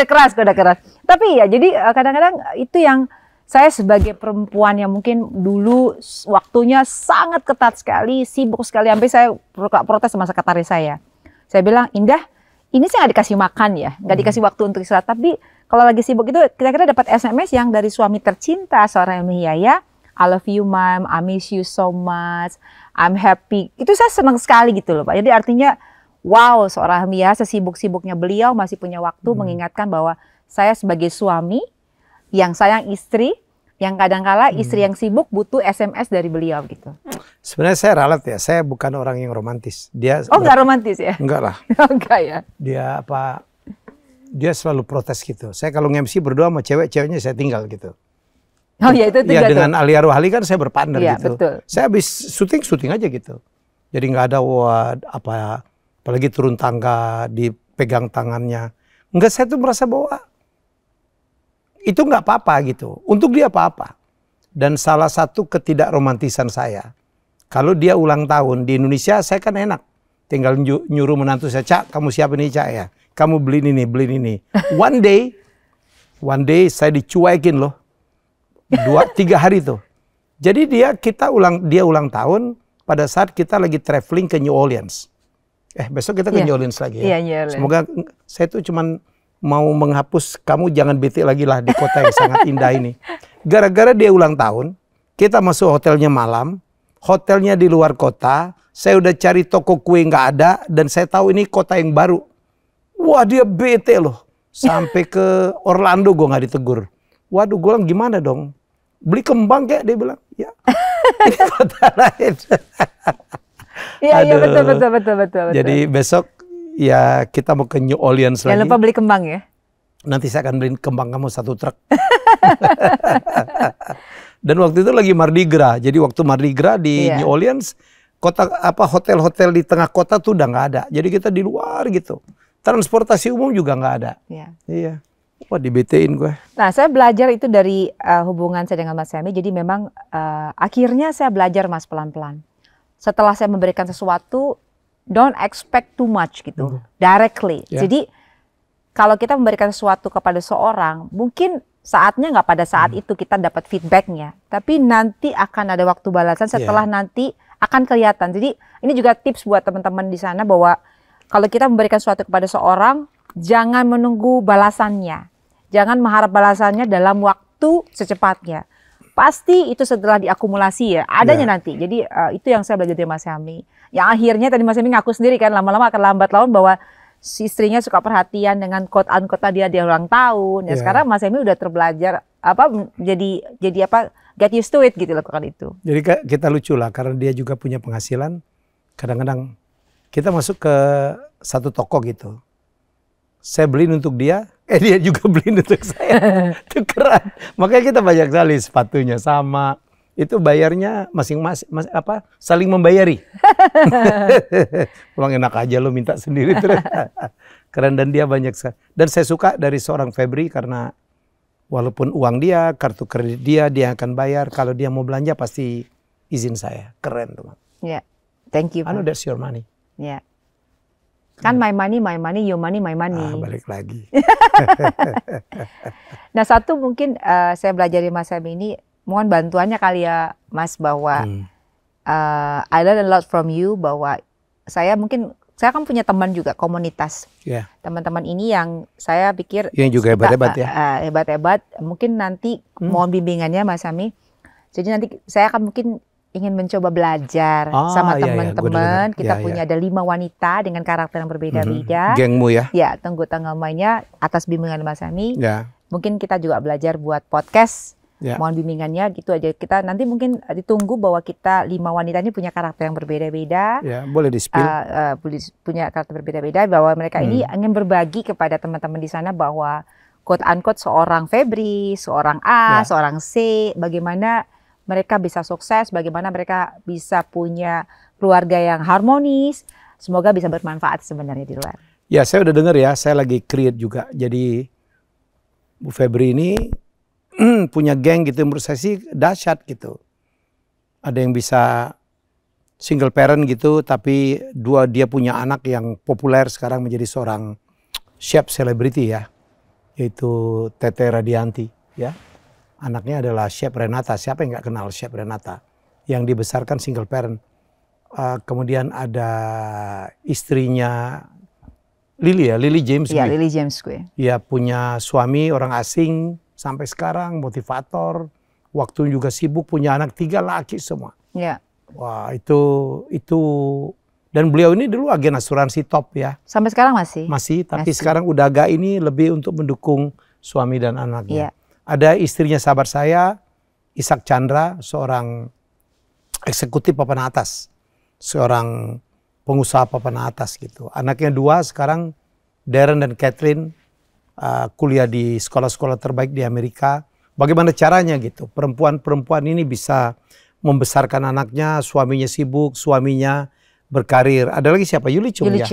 Speaker 2: keras.
Speaker 1: Kode keras. Tapi ya jadi kadang-kadang itu yang saya sebagai perempuan yang mungkin dulu waktunya sangat ketat sekali, sibuk sekali, sampai saya protes sama sekretaris saya. Saya bilang, Indah, ini saya nggak dikasih makan ya, nggak dikasih waktu untuk istirahat. Tapi kalau lagi sibuk itu kira-kira dapat SMS yang dari suami tercinta seorang Yaya, I love you mom, I miss you so much, I'm happy. Itu saya senang sekali gitu loh Pak. Jadi artinya, wow, seorang Mia sesibuk-sibuknya beliau masih punya waktu mengingatkan bahwa saya sebagai suami yang sayang istri, yang kadang-kala istri yang sibuk butuh SMS dari beliau gitu.
Speaker 2: Sebenarnya saya ralat ya, saya bukan orang yang romantis. Dia
Speaker 1: nggak romantis ya?
Speaker 2: Enggak lah.
Speaker 1: Enggak ya?
Speaker 2: Dia selalu protes gitu. Saya kalau nge-MC berdua sama ceweknya saya tinggal gitu.
Speaker 1: Oh ya itu
Speaker 2: ya dengan Ali Arwahali kan saya berpartner
Speaker 1: ya,
Speaker 2: gitu.
Speaker 1: Betul.
Speaker 2: Saya habis syuting aja gitu. Jadi nggak ada apalagi turun tangga dipegang tangannya. Enggak, saya tuh merasa bahwa itu nggak apa-apa gitu. Untuk dia apa-apa. Dan salah satu ketidakromantisan saya, kalau dia ulang tahun di Indonesia, saya kan enak. Tinggal nyuruh menantu saya, Cak, kamu siapin ini Cak ya. Kamu beli ini. One day saya dicuekin loh. 2-3 hari tuh. Jadi dia ulang tahun pada saat kita lagi traveling ke New Orleans. Besok kita ke New Orleans lagi ya. Semoga saya tuh cuman mau menghapus kamu jangan bete lagi lah di kota yang sangat indah ini. Gara-gara dia ulang tahun, kita masuk hotelnya malam, hotelnya di luar kota, saya udah cari toko kue nggak ada, dan saya tahu ini kota yang baru. Wah dia bete loh, sampai ke Orlando gue nggak ditegur. Waduh gue bilang gimana dong, beli kembang kayak dia bilang, ya ini kota lain.
Speaker 1: Iya betul.
Speaker 2: Jadi besok ya kita mau ke New Orleans lagi.
Speaker 1: Jangan lupa beli kembang ya.
Speaker 2: Nanti saya akan beliin kembang kamu 1 truk. Dan waktu itu lagi Mardi Gras. Jadi waktu Mardi Gras di New Orleans, hotel-hotel di tengah kota tuh udah nggak ada. Jadi kita di luar gitu. Transportasi umum juga nggak ada. Iya. Wah dibetein gue.
Speaker 1: Nah saya belajar itu dari hubungan saya dengan Mas Yami. Jadi memang akhirnya saya belajar Mas pelan-pelan. Setelah saya memberikan sesuatu, don't expect too much gitu, directly. Jadi kalau kita memberikan sesuatu kepada seorang, mungkin saatnya nggak pada saat itu kita dapat feedbacknya, tapi nanti akan ada waktu balasan setelah nanti akan kelihatan. Jadi ini juga tips buat teman-teman di sana bahwa kalau kita memberikan sesuatu kepada seorang, jangan menunggu balasannya, jangan mengharap balasannya dalam waktu secepatnya. Pasti itu setelah diakumulasi ya, adanya nanti. Jadi itu yang saya belajar dari Mas Helmi. Yang akhirnya tadi Mas Helmi ngaku sendiri kan, lama-lama akan lambat laun bahwa si istrinya suka perhatian dengan quote-unquote dia ulang tahun. Ya sekarang Mas Helmi udah terbelajar jadi apa, get used to it gitu lakukan itu.
Speaker 2: Jadi kita lucu lah karena dia juga punya penghasilan. Kadang-kadang kita masuk ke satu toko gitu. Saya beliin untuk dia, dia juga beliin untuk saya. Tukeran. Makanya kita banyak sekali sepatunya sama. Itu bayarnya masing-masing saling membayari. Pulang enak aja lo minta sendiri terus. Keren, dan dia banyak sekali. Dan saya suka dari seorang Febri karena walaupun uang dia, kartu kredit dia akan bayar. Kalau dia mau belanja pasti izin saya. Keren teman.
Speaker 1: Ya, thank you.
Speaker 2: I know that's your money.
Speaker 1: Ya. Kan my money, your money, my money.
Speaker 2: Balik lagi.
Speaker 1: Nah satu mungkin saya belajar dari Mas Helmi ini, mohon bantuannya kali ya Mas, bahwa I learn a lot from you, bahwa saya kan punya teman juga, komunitas. Teman-teman ini yang saya pikir
Speaker 2: yang juga hebat-hebat ya.
Speaker 1: Hebat-hebat, mungkin nanti mohon bimbingannya Mas Helmi. Jadi nanti saya akan mungkin ingin mencoba belajar sama teman-teman. Kita punya ada 5 wanita dengan karakter yang berbeda-beda.
Speaker 2: Gengmu ya?
Speaker 1: Ya, tanggal mainnya atas bimbingan Mas Helmi. Mungkin kita juga belajar buat podcast. Mohon bimbingannya gitu aja. Kita nanti mungkin ditunggu bahwa kita 5 wanita ini punya karakter yang berbeda-beda.
Speaker 2: Ya, boleh di-spill.
Speaker 1: Punya karakter berbeda-beda, bahwa mereka ini ingin berbagi kepada teman-teman di sana bahwa quote-unquote seorang Febri, seorang A, seorang C, bagaimana mereka bisa sukses, bagaimana mereka bisa punya keluarga yang harmonis. Semoga bisa bermanfaat sebenarnya di luar.
Speaker 2: Ya, saya udah dengar ya, saya lagi create juga. Jadi Bu Febri ini punya geng gitu, menurut saya sih dahsyat gitu. Ada yang bisa single parent gitu, tapi dia punya anak yang populer sekarang menjadi seorang chef selebriti ya, yaitu Tete Radianti ya. Anaknya adalah Chef Renata. Siapa yang nggak kenal Chef Renata? Yang dibesarkan single parent. Kemudian ada istrinya Lily James.
Speaker 1: Iya, Lily James gue.
Speaker 2: Ya, punya suami orang asing sampai sekarang, motivator. Waktu juga sibuk, punya anak 3 laki semua.
Speaker 1: Iya.
Speaker 2: Wah, itu dan beliau ini dulu agen asuransi top ya.
Speaker 1: Sampai sekarang masih?
Speaker 2: Masih, tapi sekarang udah agak ini lebih untuk mendukung suami dan anaknya.
Speaker 1: Iya.
Speaker 2: Ada istrinya sahabat saya, Ishak Chandra, seorang eksekutif papan atas, seorang pengusaha papan atas gitu. Anaknya 2 sekarang, Darren dan Catherine, kuliah di sekolah-sekolah terbaik di Amerika. Bagaimana caranya gitu? Perempuan-perempuan ini bisa membesarkan anaknya, suaminya sibuk, suaminya berkarir. Ada lagi siapa? Yuli Chung ya?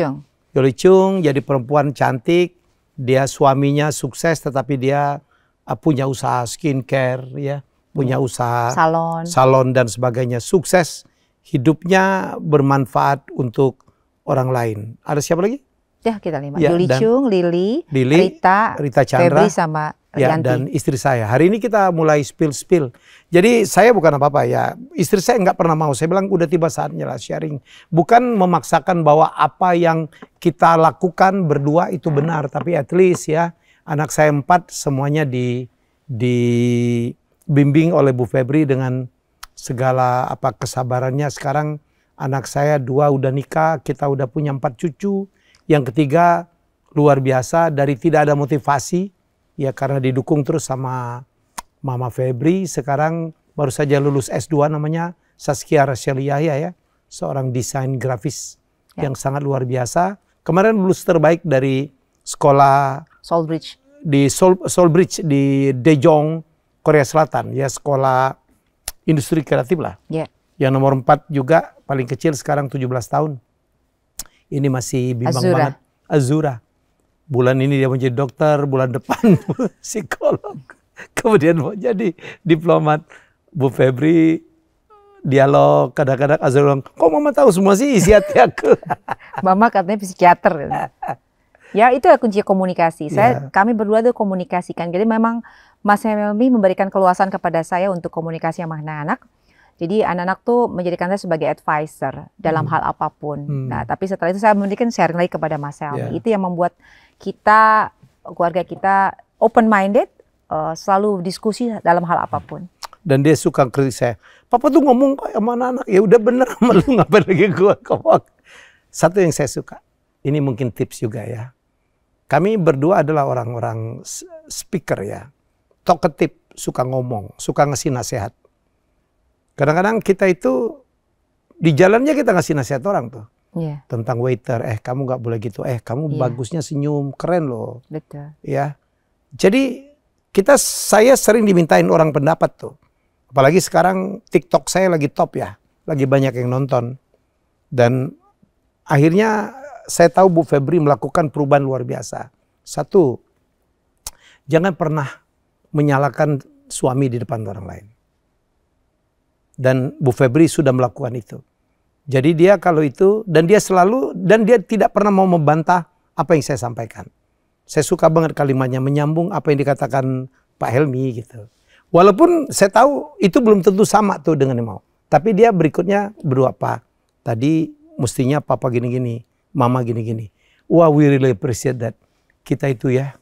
Speaker 2: Yuli Chung jadi perempuan cantik, dia suaminya sukses tetapi dia punya usaha skincare ya, punya usaha salon dan sebagainya, sukses, hidupnya bermanfaat untuk orang lain. Ada siapa lagi?
Speaker 1: Ya, kita 5. Yuli Chung, Lily, Rita Chandra, Febri sama Rianti.
Speaker 2: Dan istri saya. Hari ini kita mulai spill. Jadi saya bukan apa-apa ya. Istri saya nggak pernah mau. Saya bilang udah tiba saatnya lah sharing. Bukan memaksakan bahwa apa yang kita lakukan berdua itu benar, tapi at least ya. Anak saya 4 semuanya dibimbing oleh Bu Febri dengan segala kesabarannya. Sekarang anak saya 2 udah nikah, kita udah punya 4 cucu. Yang ketiga luar biasa, dari tidak ada motivasi ya karena didukung terus sama Mama Febri. Sekarang baru saja lulus S2, namanya Saskia Rachel Yahya ya, seorang desain grafis yang sangat luar biasa. Kemarin lulus terbaik dari sekolah Soulbridge di Daejeon, Korea Selatan ya, sekolah industri kreatif lah. Yang nomor 4 juga paling kecil sekarang 17 tahun. Ini masih bimbang banget. Azura. Bulan ini dia mau jadi dokter, bulan depan psikolog. Kemudian mau jadi diplomat. Bu Febri dialog, kadang-kadang Azura bilang, kok mama tahu semua sih isi hati aku?
Speaker 1: Mama katanya psikiater. Ya itu kunci komunikasi. Kami berdua tuh komunikasikan. Jadi memang Mas Helmi memberikan keluasan kepada saya untuk komunikasi sama anak-anak. Jadi anak-anak tuh menjadikan saya sebagai advisor dalam hal apapun. Nah tapi setelah itu saya memberikan sharing lagi kepada Mas Helmi. Itu yang membuat kita, keluarga kita open minded, selalu diskusi dalam hal apapun.
Speaker 2: Dan dia suka kritik saya. Papa tuh ngomong kok sama anak-anak. Ya udah bener sama lu, ngapain lagi gua ngomong. Satu yang saya suka. Ini mungkin tips juga ya. Kami berdua adalah orang-orang speaker ya. Talkative, suka ngomong, suka ngasih nasihat. Kadang-kadang kita itu di jalannya kita ngasih nasihat orang tuh. Tentang waiter, kamu nggak boleh gitu. Kamu bagusnya senyum, keren loh.
Speaker 1: Betul.
Speaker 2: Ya. Jadi saya sering dimintain orang pendapat tuh. Apalagi sekarang TikTok saya lagi top ya. Lagi banyak yang nonton. Dan akhirnya saya tahu Bu Febri melakukan perubahan luar biasa. Satu, jangan pernah menyalahkan suami di depan orang lain. Dan Bu Febri sudah melakukan itu. Jadi dia kalau itu, dan dia tidak pernah mau membantah apa yang saya sampaikan. Saya suka banget kalimatnya, menyambung apa yang dikatakan Pak Helmi gitu. Walaupun saya tahu itu belum tentu sama tuh dengan yang mau. Tapi dia berikutnya berdua, Pak, tadi mestinya Papa gini-gini, Mama gini-gini. Wah, we really appreciate that. Kita itu ya,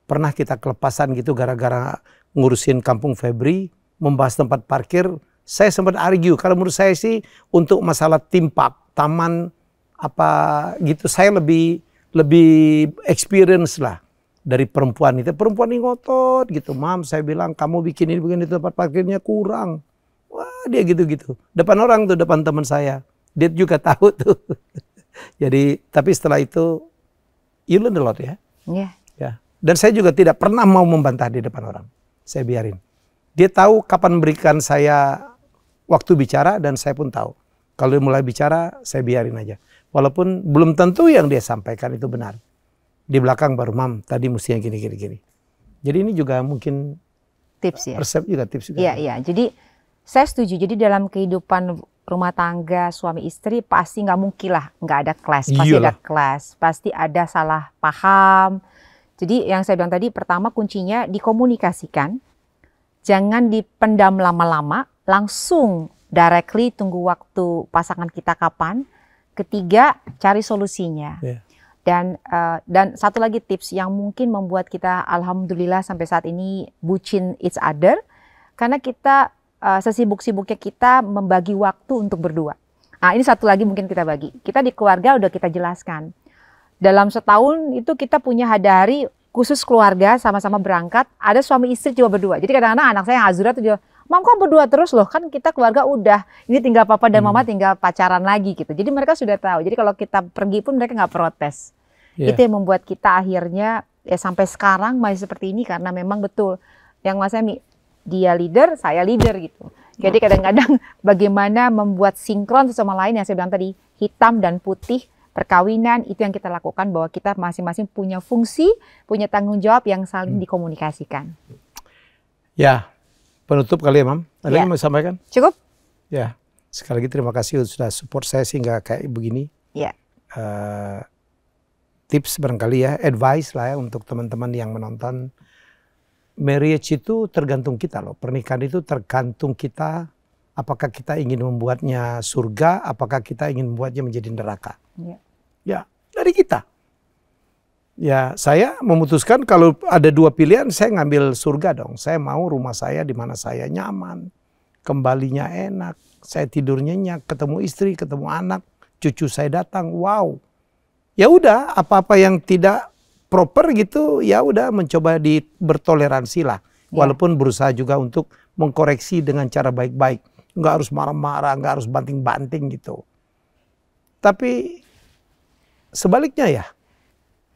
Speaker 2: pernah kita kelepasan gitu gara-gara ngurusin kampung Febri, membahas tempat parkir. Saya sempat argue, kalau menurut saya sih untuk masalah theme park, taman apa gitu, saya lebih experience lah dari perempuan itu. Perempuan ini ngotot gitu, Mam saya bilang kamu bikin ini begini tempat parkirnya kurang. Wah dia gitu-gitu, depan orang tuh, depan teman saya. Dia juga tahu tuh. Jadi tapi setelah itu you learn a lot ya. Ya. Dan saya juga tidak pernah mau membantah di depan orang. Saya biarin. Dia tahu kapan memberikan saya waktu bicara dan saya pun tahu. Kalau dia mulai bicara saya biarin aja. Walaupun belum tentu yang dia sampaikan itu benar. Di belakang baru, Mam tadi mestinya gini. Jadi ini juga mungkin
Speaker 1: tips ya.
Speaker 2: Resep juga, tips juga.
Speaker 1: Iya. Jadi saya setuju. Jadi dalam kehidupan rumah tangga suami istri pasti nggak mungkin lah nggak ada clash. Pasti ada clash. Pasti ada salah paham. Jadi yang saya bilang tadi, pertama kuncinya dikomunikasikan. Jangan dipendam lama-lama. Langsung directly tunggu waktu pasangan kita kapan. Ketiga, cari solusinya. Dan satu lagi tips yang mungkin membuat kita alhamdulillah sampai saat ini bucin each other. Karena kita sesibuk-sibuknya kita membagi waktu untuk berdua. Nah ini satu lagi mungkin kita bagi. Kita di keluarga udah kita jelaskan. Dalam setahun itu kita punya hari khusus keluarga sama-sama berangkat. Ada suami istri cuma berdua. Jadi kadang-kadang anak saya yang Azura tuh juga, Mam kok berdua terus loh, kan kita keluarga udah, ini tinggal papa dan mama tinggal pacaran lagi gitu. Jadi mereka sudah tahu, jadi kalau kita pergi pun mereka nggak protes. Itu yang membuat kita akhirnya ya sampai sekarang masih seperti ini, karena memang betul yang Mas Helmi, dia leader, saya leader gitu. Jadi kadang-kadang bagaimana membuat sinkron sesama lain yang saya bilang tadi, hitam dan putih, perkawinan itu yang kita lakukan, bahwa kita masing-masing punya fungsi, punya tanggung jawab yang saling dikomunikasikan. Ya.
Speaker 2: Penutup kali ya, Mam. Ada yang mau sampaikan?
Speaker 1: Cukup.
Speaker 2: Ya, sekali lagi terima kasih sudah support saya sehingga kayak begini. Tips barangkali ya, advice lah ya untuk teman-teman yang menonton. Marriage itu tergantung kita loh. Pernikahan itu tergantung kita. Apakah kita ingin membuatnya surga, apakah kita ingin membuatnya menjadi neraka. Ya, dari kita. Ya, saya memutuskan kalau ada dua pilihan, saya ngambil surga dong. Saya mau rumah saya di mana saya nyaman, kembalinya enak, saya tidur nyenyak, ketemu istri, ketemu anak, cucu saya datang, wow. Ya udah, apa-apa yang tidak proper gitu, ya udah mencoba bertoleransi lah. Walaupun berusaha juga untuk mengkoreksi dengan cara baik-baik. Nggak harus marah-marah, nggak harus banting-banting gitu. Tapi sebaliknya ya,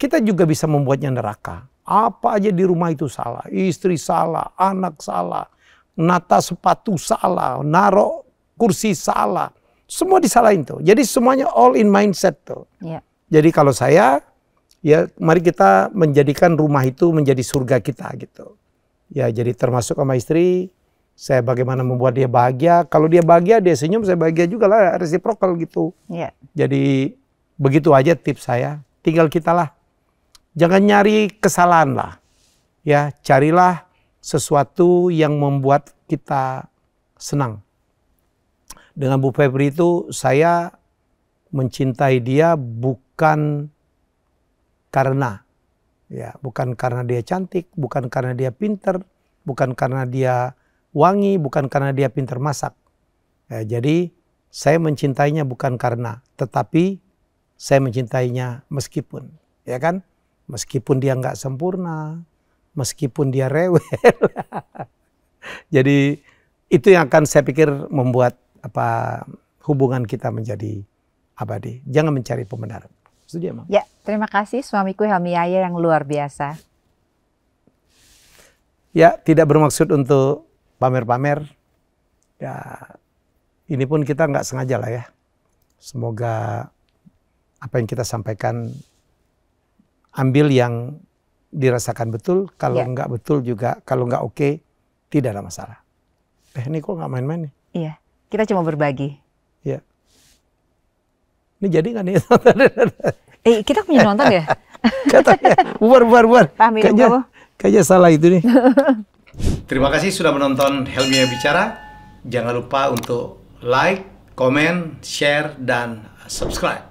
Speaker 2: kita juga bisa membuatnya neraka. Apa aja di rumah itu salah. Istri salah, anak salah, nata sepatu salah, naruh kursi salah. Semua disalahin tuh. Jadi semuanya all in mindset tuh. Jadi kalau saya, ya mari kita menjadikan rumah itu menjadi surga kita gitu. Ya jadi termasuk sama istri, saya bagaimana membuat dia bahagia. Kalau dia bahagia, dia senyum, saya bahagia juga lah, reciprocal gitu. Jadi begitu aja tips saya. Tinggal kita lah Jangan nyari kesalahan lah. Ya, carilah sesuatu yang membuat kita senang. Dengan Bu Febri itu saya mencintai dia bukan karena bukan karena dia cantik, bukan karena dia pinter, bukan karena dia wangi, bukan karena dia pinter masak. Jadi saya mencintainya bukan karena, tetapi saya mencintainya meskipun, ya kan? Meskipun dia nggak sempurna, meskipun dia rewel. Jadi itu yang akan saya pikir membuat hubungan kita menjadi abadi. Jangan mencari pembenaran. Setuju ya, Mam?
Speaker 1: Ya, terima kasih suamiku Helmi Yahya yang luar biasa.
Speaker 2: Ya, tidak bermaksud untuk pamer-pamer. Ya, ini pun kita nggak sengaja lah ya. Semoga apa yang kita sampaikan ambil yang dirasakan betul. Kalau nggak betul juga, kalau nggak oke, tidak ada masalah. Ini kok nggak main-main nih?
Speaker 1: Iya, kita cuma berbagi.
Speaker 2: Iya. Ini jadi nggak nih?
Speaker 1: Kita punya nonton ya?
Speaker 2: Katanya, bubar. Kayaknya salah itu nih. Terima kasih sudah menonton Helmi Bicara. Jangan lupa untuk like, komen, share, dan subscribe.